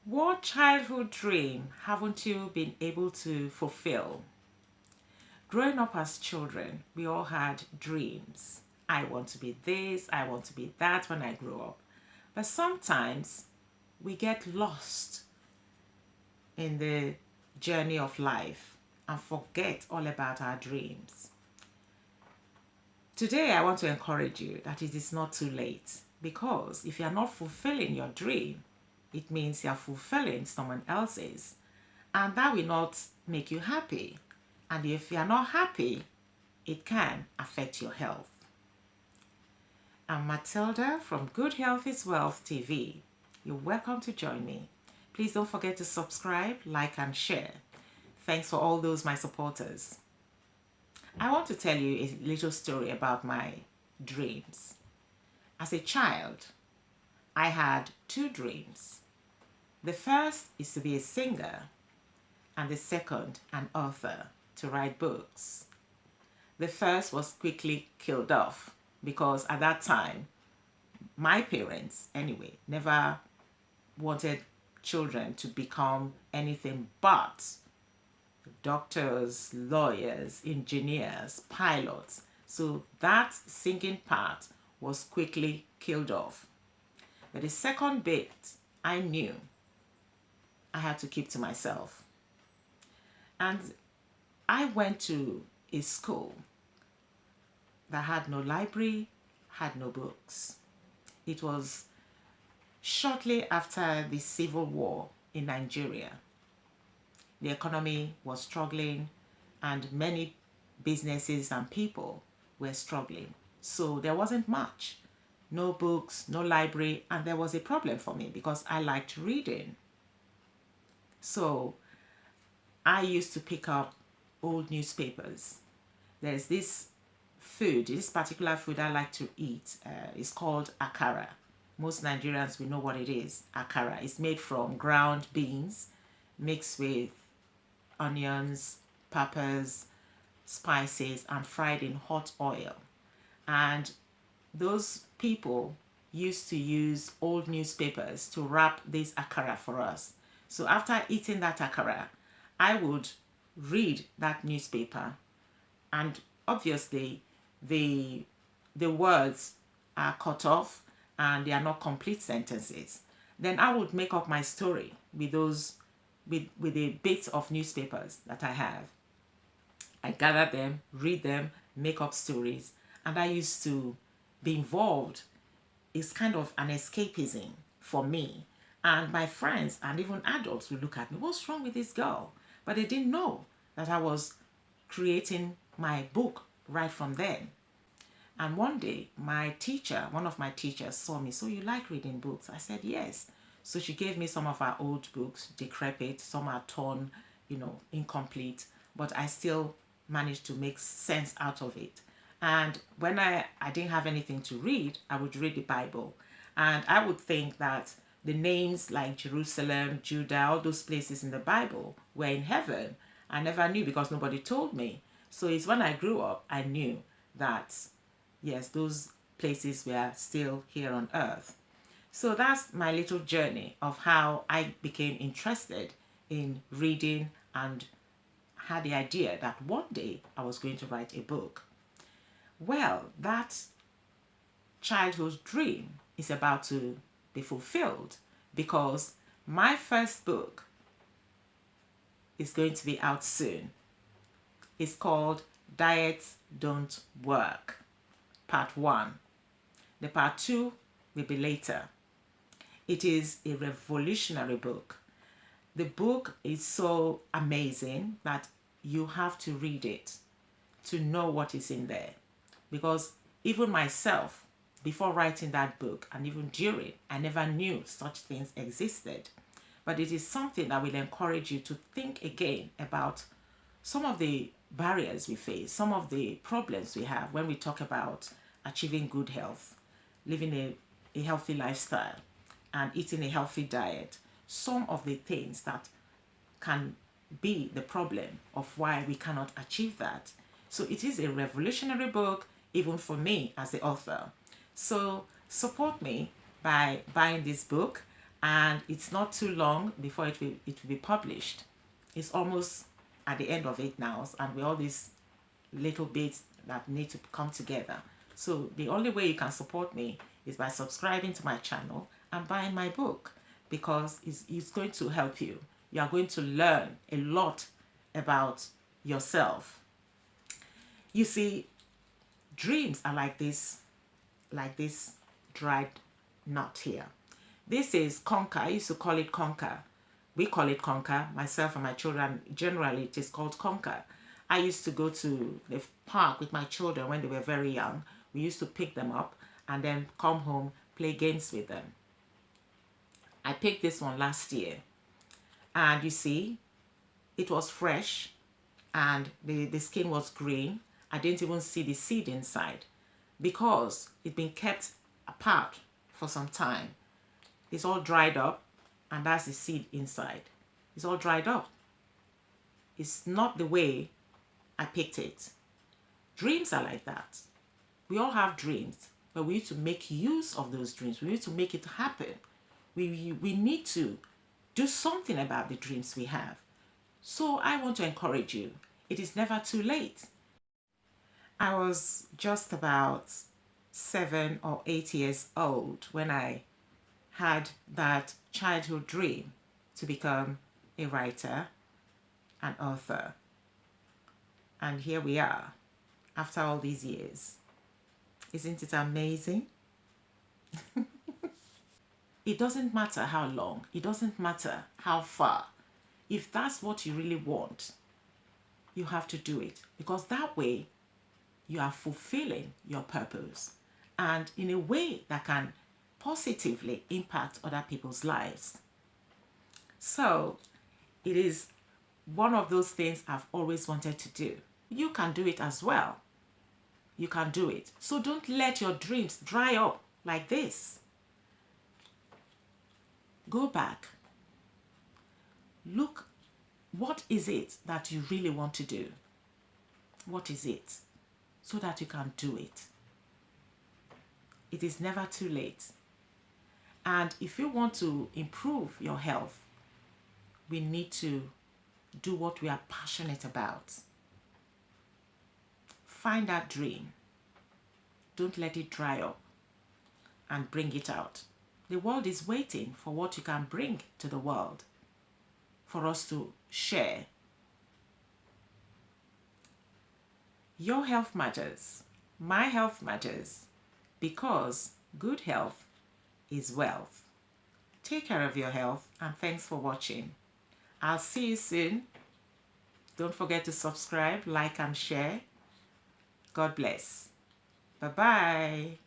What childhood dream haven't you been able to fulfill? Growing up as children, we all had dreams. I want to be this, I want to be that when I grow up. But sometimes we get lost in the journey of life and forget all about our dreams. Today, I want to encourage you that it is not too late, because if you are not fulfilling your dream, it means you are fulfilling someone else's, and that will not make you happy. And if you are not happy, it can affect your health. I'm Matilda from Good Health is Wealth TV. You're welcome to join me. Please don't forget to subscribe, like, and share. Thanks for all those my supporters. I want to tell you a little story about my dreams. As a child, I had two dreams. The first is to be a singer, and the second, an author, to write books. The first was quickly killed off because at that time, my parents, anyway, never wanted children to become anything but doctors, lawyers, engineers, pilots. So that singing part was quickly killed off. But the second bit, I knew I had to keep to myself. And I went to a school that had no library, had no books. It was shortly after the Civil War in Nigeria. The economy was struggling and many businesses and people were struggling. So there wasn't much. No books, no library, and there was a problem for me because I liked reading. So I used to pick up old newspapers. There's this food, this particular food I like to eat. It's called akara. Most Nigerians will know what it is. Akara is made from ground beans mixed with onions, peppers, spices, and fried in hot oil. And those people used to use old newspapers to wrap this akara for us. So after eating that akara, I would read that newspaper, and obviously the words are cut off and they are not complete sentences. Then I would make up my story with those with the bits of newspapers that I have. I gather them, read them, make up stories, and I used to be involved. It's kind of an escapism for me. And my friends and even adults would look at me, what's wrong with this girl? But they didn't know that I was creating my book right from then. And one day, my teacher, one of my teachers saw me, so you like reading books? I said, yes. So she gave me some of her old books, decrepit, some are torn, incomplete, but I still managed to make sense out of it. And when I didn't have anything to read, I would read the Bible. And I would think that the names like Jerusalem, Judah, all those places in the Bible were in heaven. I never knew because nobody told me. So it's when I grew up, I knew that, yes, those places were still here on earth. So that's my little journey of how I became interested in reading and had the idea that one day I was going to write a book. Well, that childhood dream is about to be fulfilled because my first book is going to be out soon. It's called Diets Don't Work, Part 1. The Part 2 will be later. It is a revolutionary book. The book is so amazing that you have to read it to know what is in there. Because even myself, before writing that book and even during, I never knew such things existed. But it is something that will encourage you to think again about some of the barriers we face, some of the problems we have when we talk about achieving good health, living a healthy lifestyle, and eating a healthy diet. Some of the things that can be the problem of why we cannot achieve that. So it is a revolutionary book, even for me as the author. So support me by buying this book and it's not too long before it will be published. It's almost at the end of it now, and with all these little bits that need to come together. So the only way you can support me is by subscribing to my channel and buying my book, because it's going to help you. You are going to learn a lot about yourself. You see, dreams are like this dried nut here. This is conker. I used to call it conker. We call it conker, myself and my children. Generally, it is called conker. I used to go to the park with my children when they were very young. We used to pick them up and then come home, play games with them. I picked this one last year. And you see, it was fresh and the skin was green. I didn't even see the seed inside because it's been kept apart for some time. It's all dried up, and that's the seed inside. It's all dried up. It's not the way I picked it. Dreams are like that. We all have dreams, but we need to make use of those dreams. We need to make it happen. We need to do something about the dreams we have. So I want to encourage you. It is never too late. I was just about 7 or 8 years old when I had that childhood dream to become a writer, an author. And here we are, after all these years. Isn't it amazing? It doesn't matter how long, it doesn't matter how far. If that's what you really want, you have to do it, because that way you are fulfilling your purpose, and in a way that can positively impact other people's lives. So it is one of those things I've always wanted to do. You can do it as well. You can do it. So don't let your dreams dry up like this. Go back. Look, what is it that you really want to do? What is it? So that you can do it. It is never too late. And if you want to improve your health, we need to do what we are passionate about. Find that dream. Don't let it dry up, and bring it out. The world is waiting for what you can bring to the world for us to share. Your health matters. My health matters, because good health is wealth. Take care of your health, and thanks for watching. I'll see you soon. Don't forget to subscribe, like, and share. God bless. Bye-bye.